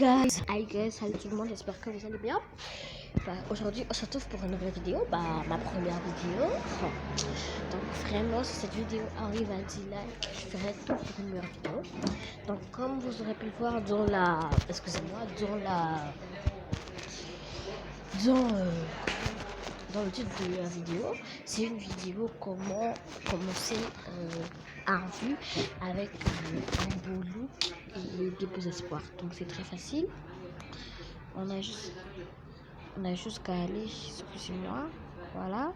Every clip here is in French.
Hi guys, salut tout le monde, j'espère que vous allez bien. Aujourd'hui on se retrouve pour une nouvelle vidéo, ma première vidéo. Donc vraiment si cette vidéo arrive à 10 likes, je ferai tout pour une meilleure vidéo. Donc comme vous aurez pu le voir dans dans le titre de la vidéo, c'est une vidéo comment commencer un vue avec un beau look et des beaux espoirs. Donc c'est très facile. On a juste qu'à aller, excusez-moi, voilà.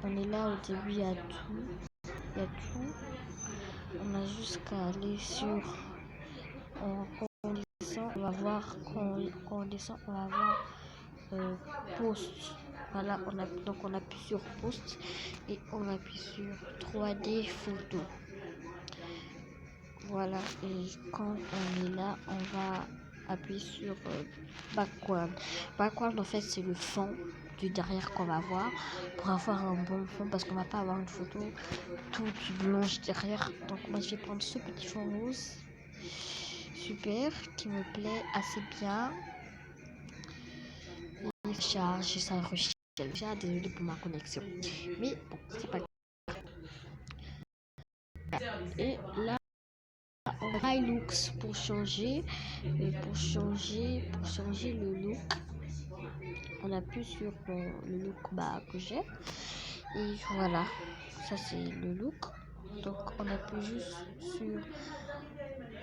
On est là au début, il y a tout. On a juste qu'à aller sur, quand on descend, on va voir, quand on descend, on va voir post. Voilà, donc on appuie sur post et on appuie sur 3D photo. Voilà, et quand on est là, on va appuyer sur background. Background, en fait, c'est le fond du derrière qu'on va voir pour avoir un bon fond, parce qu'on va pas avoir une photo toute blanche derrière. Donc moi je vais prendre ce petit fond rose super qui me plaît assez bien. Il charge, ça recharge. Désolé pour ma connexion, mais bon, c'est pas grave. Et là on va looks pour changer le look. On appuie sur le look que j'ai et voilà, ça c'est le look. Donc on appuie juste sur,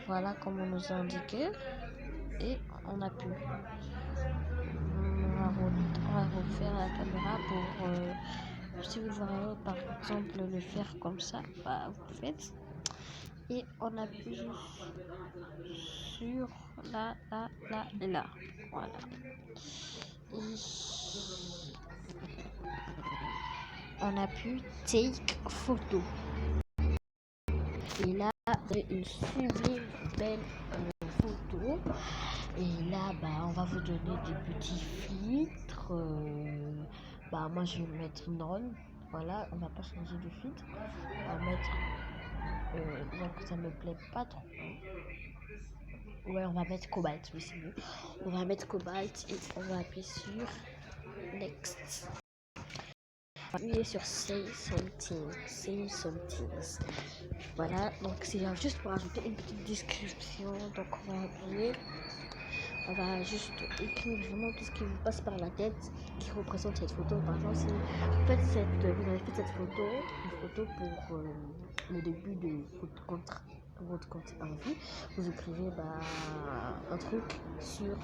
voilà, comme on nous a indiqué, et on appuie. On va refaire la caméra pour si vous voyez par exemple le faire comme ça, vous le faites et on appuie juste sur là et là, voilà. Et on appuie take photo et là c'est une sublime belle photo. Et là on va vous donner des petits filtres. Moi je vais mettre non, voilà, on va pas changer de filtre, on va mettre donc ça me plaît pas trop. Ouais, on va mettre cobalt, oui c'est mieux. On va mettre cobalt et on va appuyer sur next. Appuyer sur say something. Voilà, donc c'est juste pour ajouter une petite description. Donc on va juste écrire vraiment tout ce qui vous passe par la tête qui représente cette photo. Par exemple, si vous avez fait cette photo, une photo pour le début de votre compte en vue, vous écrivez un truc sur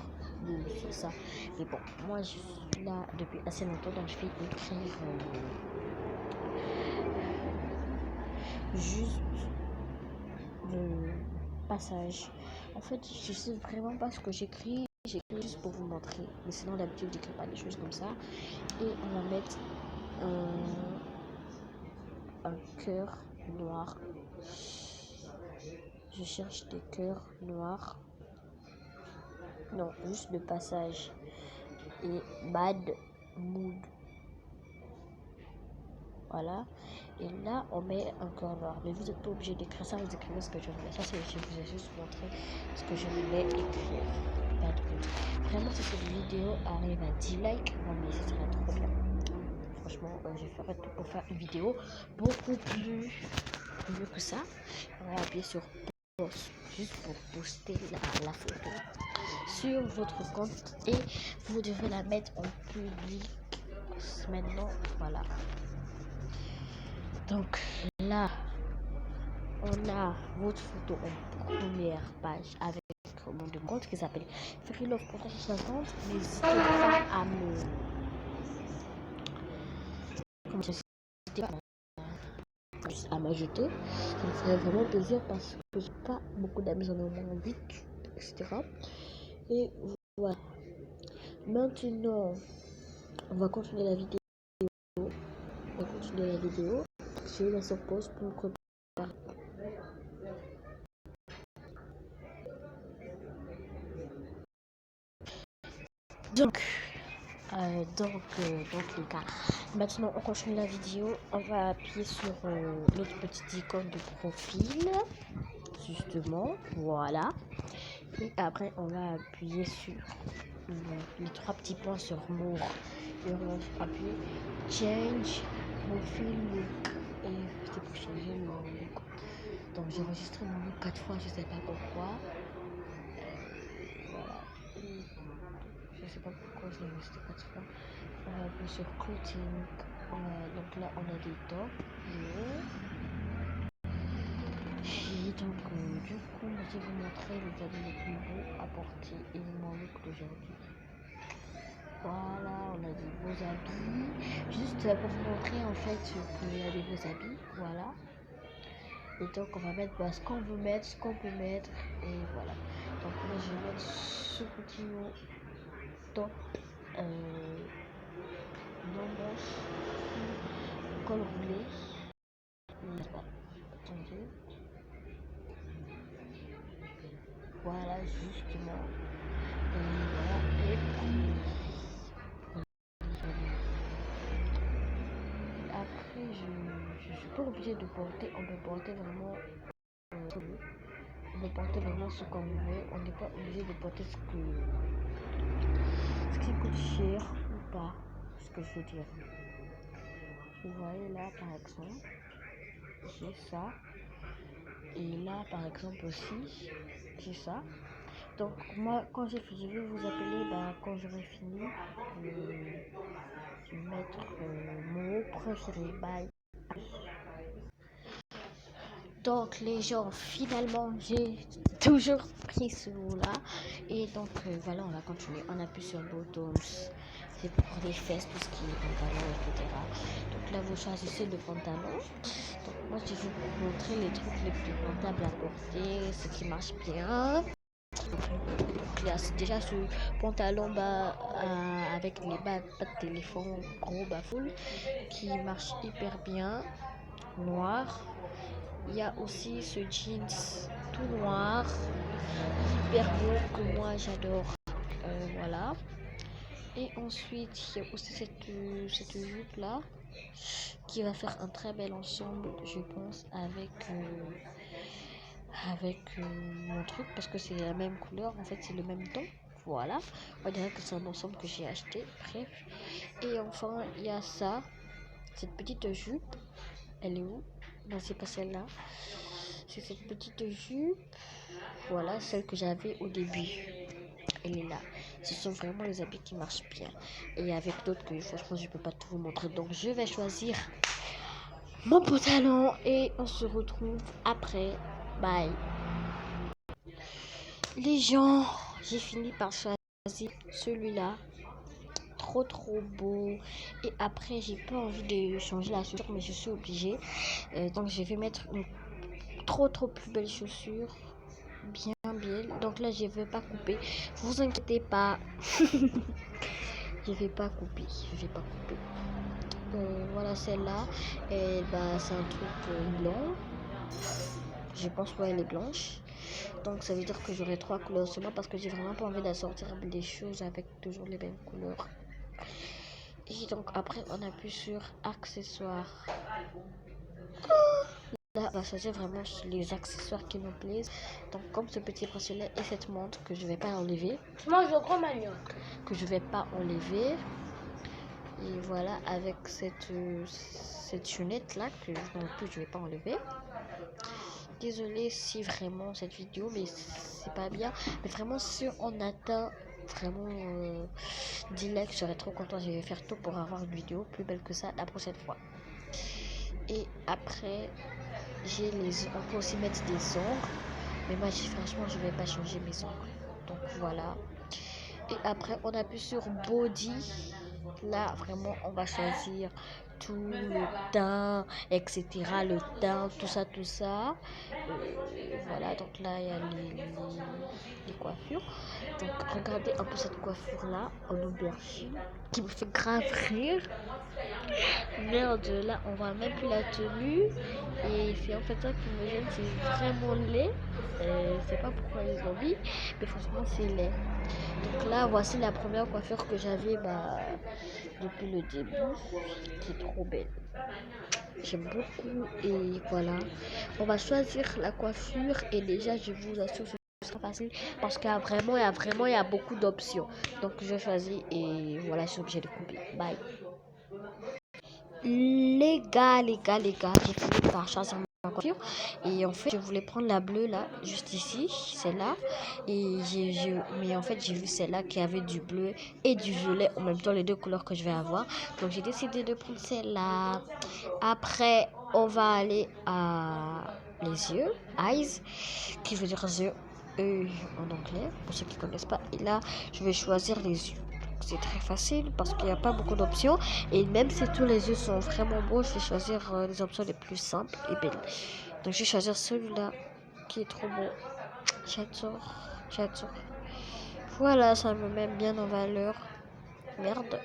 ça. Mais bon, moi je suis là depuis assez longtemps, donc je vais écrire juste le passage. En fait, je sais vraiment pas ce que j'écris juste pour vous montrer, mais sinon d'habitude j'écris pas des choses comme ça. Et on va mettre un cœur noir. Je cherche des cœurs noirs, non, juste le passage, et bad mood, voilà. Et là on met un cœur noir, mais vous n'êtes pas obligé d'écrire ça, vous écrivez ce que je voulais. Ça c'est, je vous ai juste montré ce que je voulais écrire. Vraiment si cette vidéo arrive à 10 likes, non mais ce serait trop bien. Franchement je ferai tout pour faire une vidéo beaucoup plus mieux que ça. On va appuyer sur post juste pour poster la photo sur votre compte et vous devez la mettre en public maintenant, voilà. Donc là on a votre photo en première page avec mon de compte qui s'appelle Freelove 360. N'hésitez pas à m'ajouter, ça me ferait vraiment plaisir parce que j'ai pas beaucoup d'amis, en moins 8, etc. Et voilà, maintenant on va continuer la vidéo. Je vais la sur pause pour me préparer. Donc les gars, maintenant on continue la vidéo. On va appuyer sur notre petite icône de profil, justement, voilà. Et après, on va appuyer sur les 3 petits points sur More. Et on va appuyer Change Profile Look. Et c'est pour changer le look. Donc j'ai enregistré mon look 4 fois, je sais pas pourquoi. Voilà. Je sais pas pourquoi je l'ai enregistré 4 fois. On va appuyer sur Clothing. Donc là, on a des tops, des hauts. Et donc, du coup, je vais vous montrer les habits les plus beaux à porter et mon look d'aujourd'hui. Voilà, on a des beaux habits. Juste pour vous montrer en fait qu'il y a des beaux habits. Voilà. Et donc, on va mettre ce qu'on veut mettre, ce qu'on peut mettre. Et voilà. Donc, là, je vais mettre ce petit haut top. Non moche. Col roulé. Attendez. Voilà, justement. Et voilà. Et après, je suis pas obligée de porter. On peut porter vraiment on peut porter vraiment ce qu'on veut. On n'est pas obligé de porter ce qui coûte cher ou pas. Ce que je veux dire. Vous voyez là par exemple, j'ai ça. Et là par exemple aussi, j'ai ça. Donc moi quand j'ai fini, je vais vous appeler quand j'aurai fini de mettre mon haut préféré. Bye. Donc les gens, finalement j'ai toujours pris ce haut là. Et donc voilà, on va continuer. On appuie sur Bottoms. C'est pour les fesses, tout ce qui est pantalon, etc. Donc là vous choisissez le pantalon. Donc moi je vais vous montrer les trucs les plus rentables à porter, ce qui marche bien. Donc là c'est déjà ce pantalon avec les bas de téléphone gros full qui marche hyper bien, noir. Il y a aussi ce jeans tout noir, hyper beau que moi j'adore. Voilà. Et ensuite, il y a aussi cette jupe là qui va faire un très bel ensemble, je pense, avec mon truc parce que c'est la même couleur, en fait, c'est le même ton. Voilà, on dirait que c'est un ensemble que j'ai acheté. Bref, et enfin, il y a ça, cette petite jupe. Elle est où? Non, c'est pas celle-là. C'est cette petite jupe. Voilà, celle que j'avais au début. Elle est là. Ce sont vraiment les habits qui marchent bien. Et avec d'autres que franchement je peux pas tout vous montrer. Donc je vais choisir mon pantalon et on se retrouve après. Bye. Les gens, j'ai fini par choisir celui-là. Trop beau. Et après j'ai pas envie de changer la chaussure mais je suis obligée. Donc je vais mettre une trop plus belle chaussure. Bien belle. Donc là je vais pas couper. Vous inquiétez pas. Je vais pas couper. Voilà celle-là. Et c'est un truc blanc. Je pense qu'elle est blanche. Donc ça veut dire que j'aurai 3 couleurs seulement parce que j'ai vraiment pas envie d'assortir des choses avec toujours les mêmes couleurs. Et donc après on appuie sur accessoires. Là, on va choisir vraiment les accessoires qui nous plaisent. Donc comme ce petit bracelet et cette montre que je vais pas enlever. Moi je prends manioc. Que je vais pas enlever. Et voilà, avec cette lunette là que non plus je vais pas enlever. Désolée si vraiment cette vidéo mais c'est pas bien, mais vraiment si on atteint vraiment 10 likes, je serais trop content. Je vais faire tout pour avoir une vidéo plus belle que ça la prochaine fois. Et après on peut aussi mettre des ongles, mais moi franchement je vais pas changer mes ongles. Donc voilà. Et après on appuie sur body. Là vraiment on va choisir tout le teint, etc. Le teint, tout ça. Voilà, donc là il y a les coiffures. Donc regardez un peu cette coiffure là en aubergine qui me fait grave rire. Merde, là on voit même plus la tenue. Et c'est en fait ça qui me gêne, c'est vraiment laid. Je sais pas pourquoi ils ont mis, mais franchement c'est laid. Donc là voici la première coiffure que j'avais depuis le début, qui est trop belle. J'aime beaucoup. Et voilà, on va choisir la coiffure et déjà je vous assure C'est facile parce il y a beaucoup d'options. Donc je choisis et voilà, je suis obligée de couper. Bye. Les gars, j'ai fini par choisir ma coiffure. Et en fait, je voulais prendre la bleue là, juste ici, celle-là. Mais en fait, j'ai vu celle-là qui avait du bleu et du violet en même temps, les deux couleurs que je vais avoir. Donc j'ai décidé de prendre celle-là. Après, on va aller à les yeux, eyes, qui veut dire yeux, en anglais, pour ceux qui ne connaissent pas. Et là, je vais choisir les yeux. C'est très facile parce qu'il n'y a pas beaucoup d'options. Et même si tous les yeux sont vraiment beaux, je vais choisir les options les plus simples et belles. Donc je vais choisir celui-là qui est trop beau. J'adore. Voilà, ça me met bien en valeur. Merde.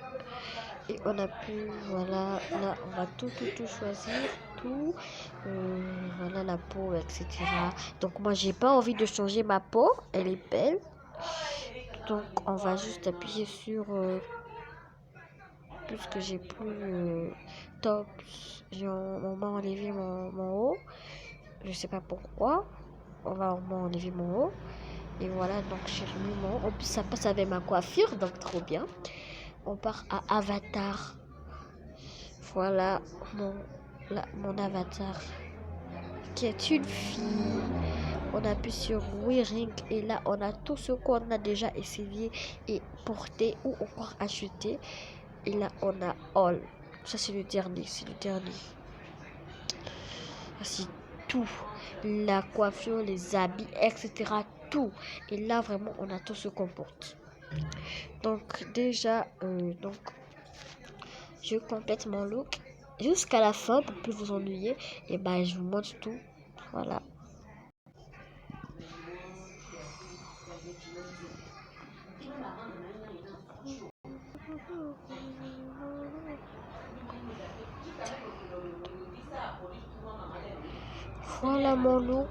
Et on a pu, voilà, là on va tout choisir, tout, voilà la peau, etc. Donc moi j'ai pas envie de changer ma peau, elle est belle. Donc on va juste appuyer sur, puisque j'ai plus top, on m'a enlevé mon haut, je sais pas pourquoi, on va enlever mon haut. Et voilà, donc j'ai remis mon haut, en plus ça passe avec ma coiffure, donc trop bien. On part à Avatar. Voilà mon avatar qui est une fille. On appuie sur Wearing et là on a tout ce qu'on a déjà essayé et porté ou encore acheté. Et là on a All. Ça c'est le dernier, Voici tout. La coiffure, les habits, etc. Tout. Et là vraiment on a tout ce qu'on porte. Donc déjà, je complète mon look jusqu'à la fin pour plus vous ennuyer. Et ben je vous montre tout. Voilà. Voilà mon look.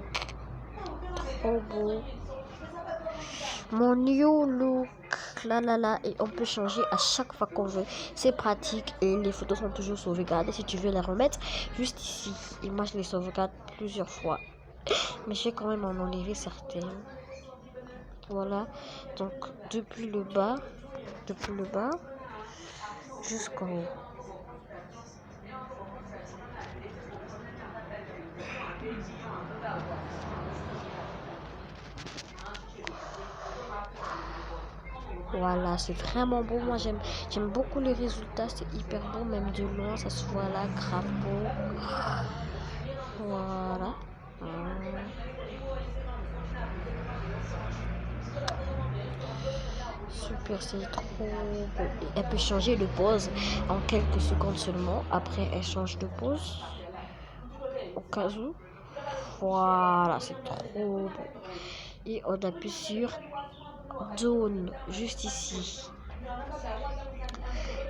Trop beau. Mon new look. Là. Et on peut changer à chaque fois qu'on veut. C'est pratique et les photos sont toujours sauvegardées. Si tu veux les remettre, juste ici. Et moi je les sauvegarde plusieurs fois. Mais je vais quand même en enlever certaines. Voilà. Donc depuis le bas jusqu'en haut. Voilà, c'est vraiment beau. Moi, j'aime beaucoup le résultat. C'est hyper beau, même de loin. Ça se voit là, grave beau. Voilà. Super, c'est trop beau. Elle peut changer de pose en quelques secondes seulement. Après, elle change de pose. Au cas où. Voilà, c'est trop beau. Et on appuie sur Zone, juste ici.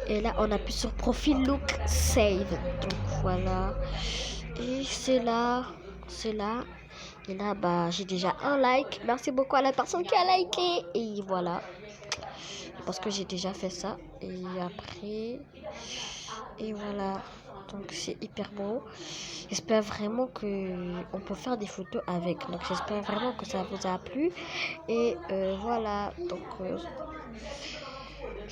Et là, on appuie sur Profil Look Save. Donc voilà. Et c'est là. Et là, bah, j'ai déjà un like. Merci beaucoup à la personne qui a liké. Et voilà. Parce que j'ai déjà fait ça. Et après. Et voilà. Donc c'est hyper beau. J'espère vraiment que on peut faire des photos avec. Donc j'espère vraiment que ça vous a plu. Et voilà. Donc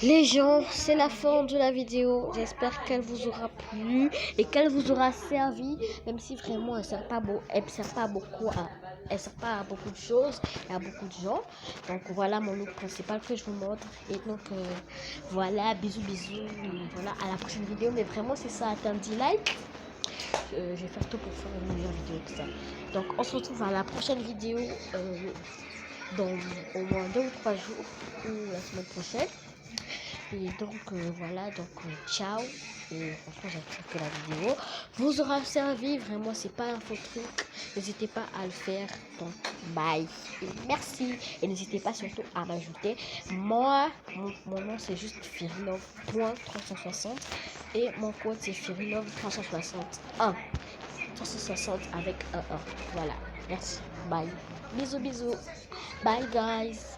les gens, c'est la fin de la vidéo. J'espère qu'elle vous aura plu et qu'elle vous aura servi. Même si vraiment elle sert pas à beaucoup de choses et à beaucoup de gens. Donc voilà mon look principal que je vous montre. Et donc voilà, bisous. Et voilà, à la prochaine vidéo. Mais vraiment, si ça atteint 10 likes, je vais faire tout pour faire une meilleure vidéo que ça. Donc on se retrouve à la prochaine vidéo dans au moins 2 ou 3 jours ou la semaine prochaine. Et donc voilà, ciao. Et franchement j'espère que la vidéo vous aura servi. Vraiment c'est pas un faux truc. N'hésitez pas à le faire. Donc bye. Et merci. Et n'hésitez pas surtout à m'ajouter. Moi, mon nom c'est juste Firinov.360. Et mon code c'est Firinov360. 360 avec un 1. Voilà. Merci. Bye. Bisous. Bye guys.